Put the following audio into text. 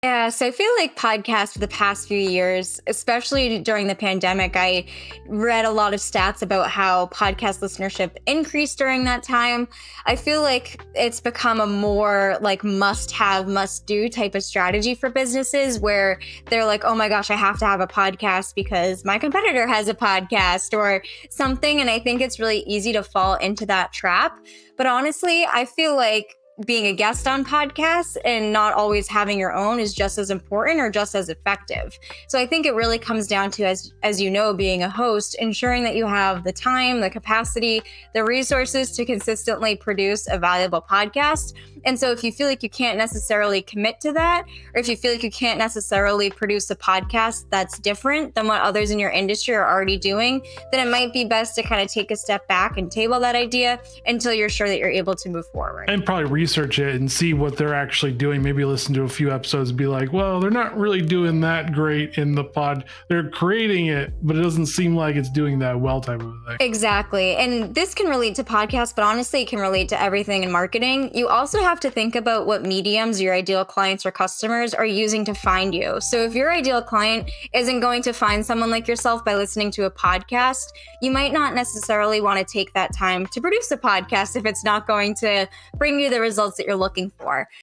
Yeah, so I feel like podcasts for the past few years, especially during the pandemic, I read a lot of stats about how podcast listenership increased during that time. I feel like it's become a more like must have, must do type of strategy for businesses where they're like, oh my gosh, I have to have a podcast because my competitor has a podcast or something. And I think it's really easy to fall into that trap. But honestly, I feel like being a guest on podcasts and not always having your own is just as important or just as effective. So I think it really comes down to, as you know, being a host, ensuring that you have the time, the capacity, the resources to consistently produce a valuable podcast. And so if you feel like you can't necessarily commit to that, or if you feel like you can't necessarily produce a podcast that's different than what others in your industry are already doing, then it might be best to kind of take a step back and table that idea until you're sure that you're able to move forward. And probably research it and see what they're actually doing. Maybe listen to a few episodes and be like, well, they're not really doing that great in the pod. They're creating it, but it doesn't seem like it's doing that well type of thing. Exactly. And this can relate to podcasts, but honestly, it can relate to everything in marketing. You also have to think about what mediums your ideal clients or customers are using to find you. So if your ideal client isn't going to find someone like yourself by listening to a podcast, you might not necessarily want to take that time to produce a podcast if it's not going to bring you the results that you're looking for.